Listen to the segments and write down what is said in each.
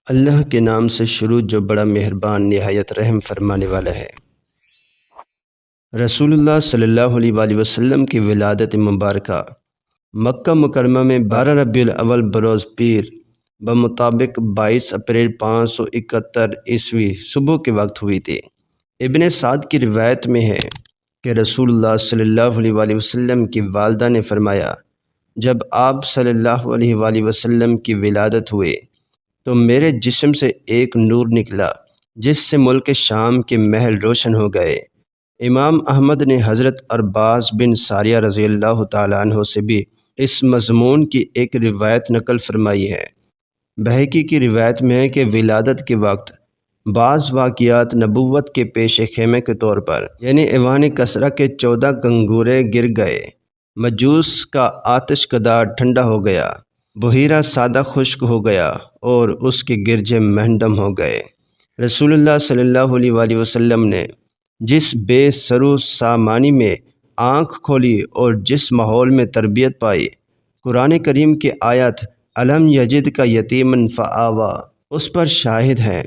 اللہ کے نام سے شروع جو بڑا مہربان نہایت رحم فرمانے والا ہے۔ رسول اللہ صلی اللہ علیہ وآلہ وسلم کی ولادت مبارکہ مکہ مکرمہ میں 12 ربیع الاول بروز پیر بمطابق 22 اپریل 571 عیسوی صبح کے وقت ہوئی تھی۔ ابن سعد کی روایت میں ہے کہ رسول اللہ صلی اللہ علیہ وآلہ وسلم کی والدہ نے فرمایا، جب آپ صلی اللہ علیہ وآلہ وسلم کی ولادت ہوئے تو میرے جسم سے ایک نور نکلا جس سے ملک شام کے محل روشن ہو گئے۔ امام احمد نے حضرت عرباض بن ساریہ رضی اللہ تعالیٰ عنہ سے بھی اس مضمون کی ایک روایت نقل فرمائی ہے۔ بہقی کی روایت میں ہے کہ ولادت کے وقت بعض واقعات نبوت کے پیش خیمے کے طور پر یعنی ایوان کسرا کے 14 گنگورے گر گئے، مجوس کا آتش کدہ ٹھنڈا ہو گیا، بحیرہ سادہ خشک ہو گیا اور اس کے گرجے مہندم ہو گئے۔ رسول اللہ صلی اللہ علیہ وآلہ وسلم نے جس بے سرو سامانی میں آنکھ کھولی اور جس ماحول میں تربیت پائی، قرآن کریم کی آیت الم یجد کا یتیمن فآوا اس پر شاہد ہیں۔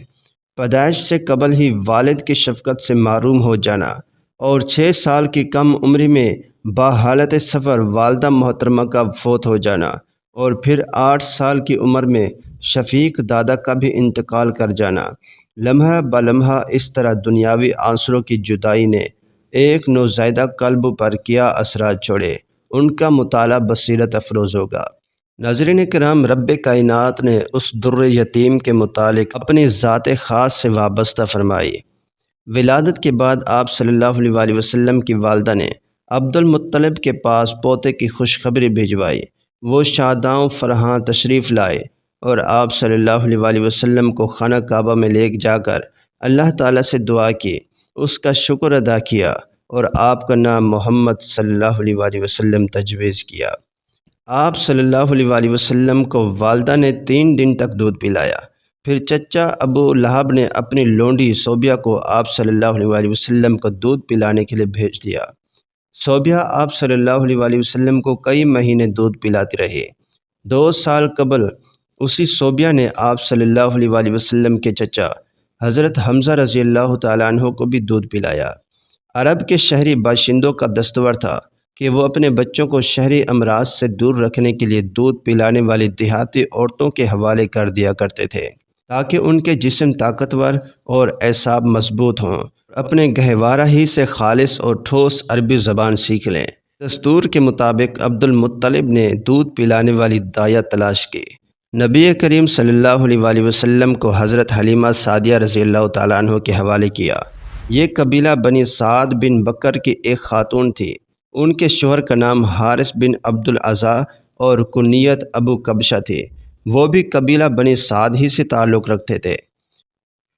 پیدائش سے قبل ہی والد کی شفقت سے محروم ہو جانا اور 6 سال کی کم عمری میں بحالت سفر والدہ محترمہ کا فوت ہو جانا اور پھر 8 سال کی عمر میں شفیق دادا کا بھی انتقال کر جانا، لمحہ بلمحہ اس طرح دنیاوی عنصروں کی جدائی نے ایک نوزائیدہ قلب پر کیا اثرات چھوڑے، ان کا مطالعہ بصیرت افروز ہوگا۔ ناظرین کرام، رب کائنات نے اس در یتیم کے متعلق اپنی ذات خاص سے وابستہ فرمائی۔ ولادت کے بعد آپ صلی اللہ علیہ وآلہ وسلم کی والدہ نے عبد المطلب کے پاس پوتے کی خوشخبری بھجوائی۔ وہ شاداں فرحاں تشریف لائے اور آپ صلی اللہ علیہ وآلہ وسلم کو خانہ کعبہ میں لے جا کر اللہ تعالیٰ سے دعا کی، اس کا شکر ادا کیا اور آپ کا نام محمد صلی اللہ علیہ وآلہ وسلم تجویز کیا۔ آپ صلی اللہ علیہ وآلہ وسلم کو والدہ نے 3 دن تک دودھ پلایا۔ پھر چچا ابو لہب نے اپنی لونڈی صوبیہ کو آپ صلی اللہ علیہ وآلہ وسلم کو دودھ پلانے کے لیے بھیج دیا۔ صوبیہ آپ صلی اللہ علیہ وآلہ وسلم کو کئی مہینے دودھ پلاتی رہی۔ 2 سال قبل اسی صوبیہ نے آپ صلی اللہ علیہ وآلہ وسلم کے چچا حضرت حمزہ رضی اللہ تعالیٰ عنہ کو بھی دودھ پلایا۔ عرب کے شہری باشندوں کا دستور تھا کہ وہ اپنے بچوں کو شہری امراض سے دور رکھنے کے لیے دودھ پلانے والی دیہاتی عورتوں کے حوالے کر دیا کرتے تھے تاکہ ان کے جسم طاقتور اور اعصاب مضبوط ہوں، اپنے گہوارہ ہی سے خالص اور ٹھوس عربی زبان سیکھ لیں۔ دستور کے مطابق عبد المطلب نے دودھ پلانے والی دایا تلاش کی۔ نبی کریم صلی اللہ علیہ وآلہ وسلم کو حضرت حلیمہ سعدیہ رضی اللہ تعالیٰ عنہ کے حوالے کیا۔ یہ قبیلہ بنی سعد بن بکر کی ایک خاتون تھی۔ ان کے شوہر کا نام حارث بن عبد العزا اور کنیت ابو کبشہ تھی۔ وہ بھی قبیلہ بنی سعد ہی سے تعلق رکھتے تھے۔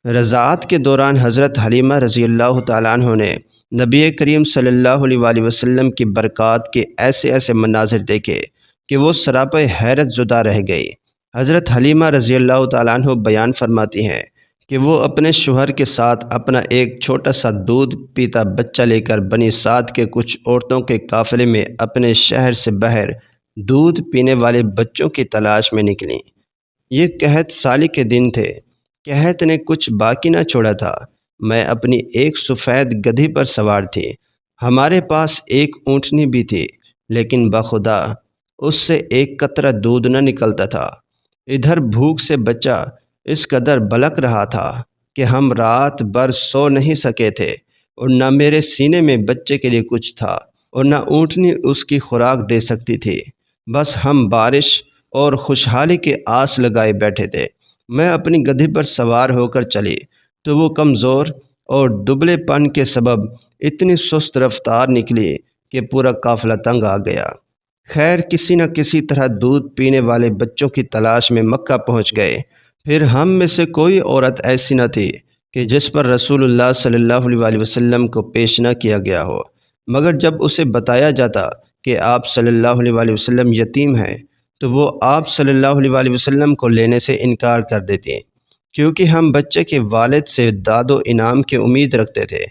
رضاعت کے دوران حضرت حلیمہ رضی اللہ تعالیٰ عنہ نے نبی کریم صلی اللہ علیہ وآلہ وسلم کی برکات کے ایسے مناظر دیکھے کہ وہ سراپے حیرت زدہ رہ گئی۔ حضرت حلیمہ رضی اللہ تعالیٰ عنہ بیان فرماتی ہیں کہ وہ اپنے شوہر کے ساتھ اپنا ایک چھوٹا سا دودھ پیتا بچہ لے کر بنی سعد کے کچھ عورتوں کے قافلے میں اپنے شہر سے باہر دودھ پینے والے بچوں کی تلاش میں نکلیں۔ یہ قحط سالی کے دن تھے۔ قحط نے کچھ باقی نہ چھوڑا تھا۔ میں اپنی ایک سفید گدھی پر سوار تھی۔ ہمارے پاس ایک اونٹنی بھی تھی، لیکن بخدا اس سے ایک قطرہ دودھ نہ نکلتا تھا۔ ادھر بھوک سے بچہ اس قدر بلک رہا تھا کہ ہم رات بھر سو نہیں سکے تھے، اور نہ میرے سینے میں بچے کے لیے کچھ تھا اور نہ اونٹنی اس کی خوراک دے سکتی تھی۔ بس ہم بارش اور خوشحالی کے آس لگائے بیٹھے تھے۔ میں اپنی گدھی پر سوار ہو کر چلی تو وہ کمزور اور دبلے پن کے سبب اتنی سست رفتار نکلی کہ پورا قافلہ تنگ آ گیا۔ خیر، کسی نہ کسی طرح دودھ پینے والے بچوں کی تلاش میں مکہ پہنچ گئے۔ پھر ہم میں سے کوئی عورت ایسی نہ تھی کہ جس پر رسول اللہ صلی اللہ علیہ وآلہ وسلم کو پیش نہ کیا گیا ہو، مگر جب اسے بتایا جاتا کہ آپ صلی اللہ علیہ وآلہ وسلم یتیم ہیں تو وہ آپ صلی اللہ علیہ وآلہ وسلم کو لینے سے انکار کر دیتی، کیونکہ ہم بچے کے والد سے داد و انعام کی امید رکھتے تھے۔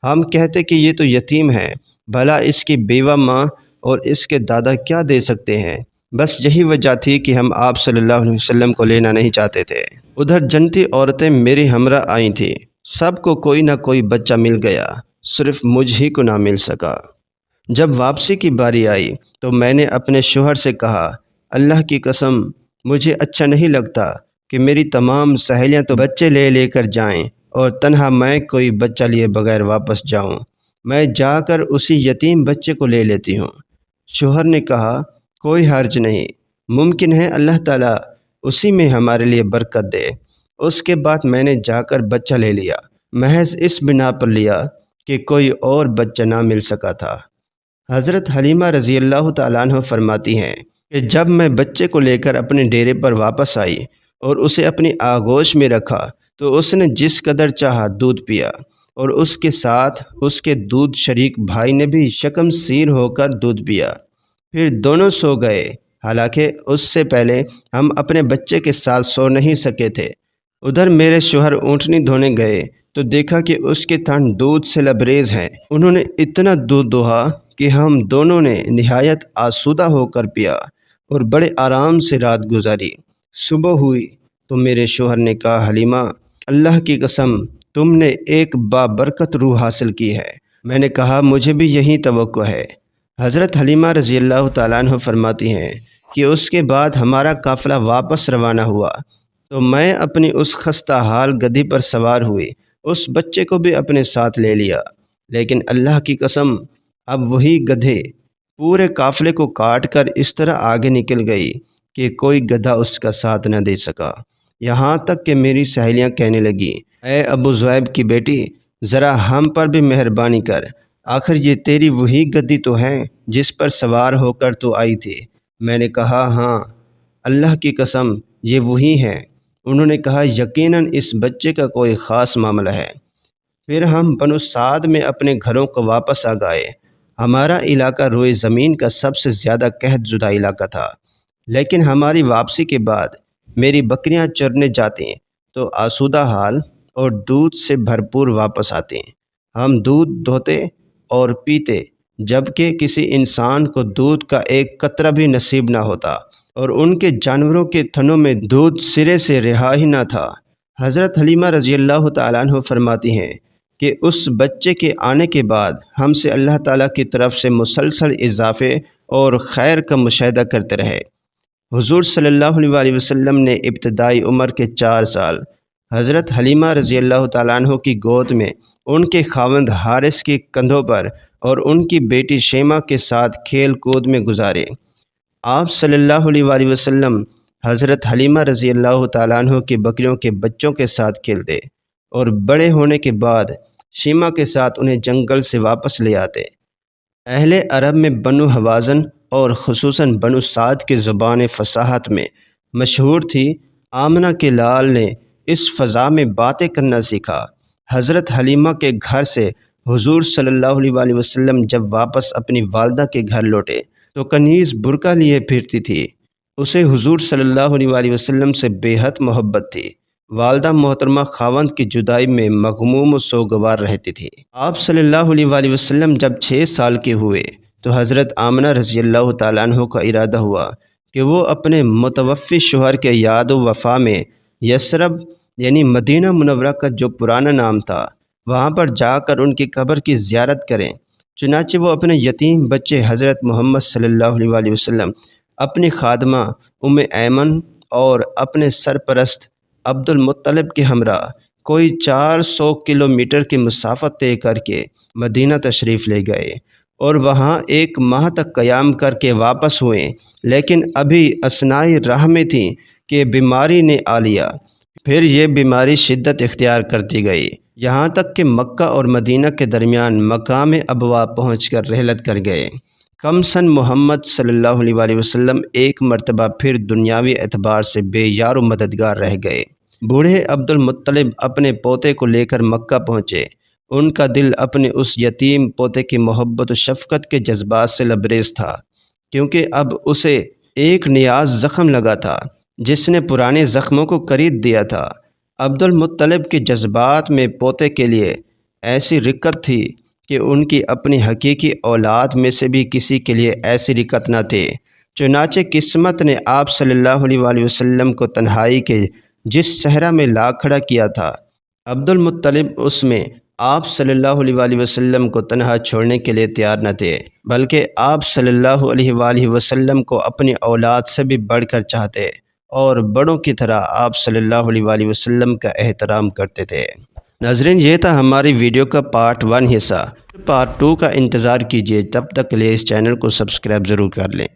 ہم کہتے کہ یہ تو یتیم ہے، بھلا اس کی بیوہ ماں اور اس کے دادا کیا دے سکتے ہیں؟ بس یہی وجہ تھی کہ ہم آپ صلی اللہ علیہ وسلم کو لینا نہیں چاہتے تھے۔ ادھر جنتی عورتیں میری ہمراہ آئی تھیں، سب کو کوئی نہ کوئی بچہ مل گیا، صرف مجھ ہی کو نہ مل سکا۔ جب واپسی کی باری آئی تو میں نے اپنے شوہر سے کہا، اللہ کی قسم مجھے اچھا نہیں لگتا کہ میری تمام سہیلیاں تو بچے لے لے کر جائیں اور تنہا میں کوئی بچہ لیے بغیر واپس جاؤں۔ میں جا کر اسی یتیم بچے کو لے لیتی ہوں۔ شوہر نے کہا، کوئی حرج نہیں، ممکن ہے اللہ تعالیٰ اسی میں ہمارے لیے برکت دے۔ اس کے بعد میں نے جا کر بچہ لے لیا، محض اس بنا پر لیا کہ کوئی اور بچہ نہ مل سکا تھا۔ حضرت حلیمہ رضی اللہ تعالیٰ عنہ فرماتی ہیں کہ جب میں بچے کو لے کر اپنے ڈیرے پر واپس آئی اور اسے اپنی آغوش میں رکھا تو اس نے جس قدر چاہا دودھ پیا، اور اس کے ساتھ اس کے دودھ شریک بھائی نے بھی شکم سیر ہو کر دودھ پیا۔ پھر دونوں سو گئے، حالانکہ اس سے پہلے ہم اپنے بچے کے ساتھ سو نہیں سکے تھے۔ ادھر میرے شوہر اونٹنی دھونے گئے تو دیکھا کہ اس کے تھن دودھ سے لبریز ہیں۔ انہوں نے اتنا دودھ دوہا کہ ہم دونوں نے نہایت آسودہ ہو کر پیا اور بڑے آرام سے رات گزاری۔ صبح ہوئی تو میرے شوہر نے کہا، حلیمہ اللہ کی قسم تم نے ایک بابرکت روح حاصل کی ہے۔ میں نے کہا، مجھے بھی یہی توقع ہے۔ حضرت حلیمہ رضی اللہ تعالیٰ عنہ فرماتی ہیں کہ اس کے بعد ہمارا قافلہ واپس روانہ ہوا تو میں اپنی اس خستہ حال گدھی پر سوار ہوئی، اس بچے کو بھی اپنے ساتھ لے لیا، لیکن اللہ کی قسم اب وہی گدھے پورے قافلے کو کاٹ کر اس طرح آگے نکل گئی کہ کوئی گدھا اس کا ساتھ نہ دے سکا۔ یہاں تک کہ میری سہیلیاں کہنے لگیں، اے ابو ذؤیب کی بیٹی، ذرا ہم پر بھی مہربانی کر، آخر یہ تیری وہی گدھی تو ہے جس پر سوار ہو کر تو آئی تھی۔ میں نے کہا، ہاں اللہ کی قسم یہ وہی ہے۔ انہوں نے کہا، یقیناً اس بچے کا کوئی خاص معاملہ ہے۔ پھر ہم بنو سعد میں اپنے گھروں کو واپس آ گئے۔ ہمارا علاقہ روئے زمین کا سب سے زیادہ قحط زدہ علاقہ تھا، لیکن ہماری واپسی کے بعد میری بکریاں چرنے جاتی تو آسودہ حال اور دودھ سے بھرپور واپس آتے۔ ہم دودھ دھوتے اور پیتے، جبکہ کسی انسان کو دودھ کا ایک قطرہ بھی نصیب نہ ہوتا، اور ان کے جانوروں کے تھنوں میں دودھ سرے سے رہا ہی نہ تھا۔ حضرت حلیمہ رضی اللہ تعالیٰ عنہ فرماتی ہیں کہ اس بچے کے آنے کے بعد ہم سے اللہ تعالیٰ کی طرف سے مسلسل اضافے اور خیر کا مشاہدہ کرتے رہے۔ حضور صلی اللہ علیہ وسلم نے ابتدائی عمر کے 4 سال حضرت حلیمہ رضی اللہ تعالیٰ عنہ کی گود میں ان کے خاوند حارث کے کندھوں پر اور ان کی بیٹی شیمہ کے ساتھ کھیل کود میں گزارے۔ آپ صلی اللہ علیہ وسلم حضرت حلیمہ رضی اللہ تعالیٰ عنہ کی بکریوں کے بچوں کے ساتھ کھیلتے اور بڑے ہونے کے بعد شیمہ کے ساتھ انہیں جنگل سے واپس لے آتے۔ اہل عرب میں بنو حوازن اور خصوصاً بنو سعد کی زبان فصاحت میں مشہور تھی۔ آمنہ کے لال نے اس فضا میں باتیں کرنا سیکھا۔ حضرت حلیمہ کے گھر سے حضور صلی اللہ علیہ وسلم جب واپس اپنی والدہ کے گھر لوٹے تو کنیز برقع لیے پھرتی تھی۔ اسے حضور صلی اللہ علیہ وسلم سے بے حد محبت تھی۔ والدہ محترمہ خاوند کی جدائی میں مغموم و سوگوار رہتی تھی۔ آپ صلی اللہ علیہ وسلم جب 6 سال کے ہوئے تو حضرت آمنہ رضی اللہ تعالیٰ عنہ کا ارادہ ہوا کہ وہ اپنے متوفی شوہر کے یاد و وفا میں یثرب یعنی مدینہ منورہ کا جو پرانا نام تھا وہاں پر جا کر ان کی قبر کی زیارت کریں۔ چنانچہ وہ اپنے یتیم بچے حضرت محمد صلی اللہ علیہ وسلم، اپنی خادمہ ام ایمن اور اپنے سرپرست عبد المطلب کے ہمراہ کوئی 400 کلومیٹر کی مسافت طے کر کے مدینہ تشریف لے گئے اور وہاں 1 ماہ تک قیام کر کے واپس ہوئے، لیکن ابھی اثنائے راہ میں تھیں کہ بیماری نے آ لیا۔ پھر یہ بیماری شدت اختیار کرتی گئی، یہاں تک کہ مکہ اور مدینہ کے درمیان مقام ابوا پہنچ کر رحلت کر گئے۔ کم سن محمد صلی اللہ علیہ وسلم ایک مرتبہ پھر دنیاوی اعتبار سے بے یار و مددگار رہ گئے۔ بوڑھے عبد المطلب اپنے پوتے کو لے کر مکہ پہنچے۔ ان کا دل اپنے اس یتیم پوتے کی محبت و شفقت کے جذبات سے لبریز تھا، کیونکہ اب اسے ایک نیاز زخم لگا تھا جس نے پرانے زخموں کو کرید دیا تھا۔ عبد المطلب کے جذبات میں پوتے کے لیے ایسی رقت تھی کہ ان کی اپنی حقیقی اولاد میں سے بھی کسی کے لیے ایسی رقت نہ تھی۔ چنانچہ قسمت نے آپ صلی اللہ علیہ وسلم کو تنہائی کے جس صحرا میں لا کھڑا کیا تھا، عبد المطلب اس میں آپ صلی اللہ علیہ وآلہ وسلم کو تنہا چھوڑنے کے لیے تیار نہ تھے، بلکہ آپ صلی اللہ علیہ وآلہ وسلم کو اپنی اولاد سے بھی بڑھ کر چاہتے اور بڑوں کی طرح آپ صلی اللہ علیہ وآلہ وسلم کا احترام کرتے تھے۔ ناظرین، یہ تھا ہماری ویڈیو کا پارٹ 1 حصہ۔ پارٹ 2 کا انتظار کیجیے، تب تک کے لیے اس چینل کو سبسکرائب ضرور کر لیں۔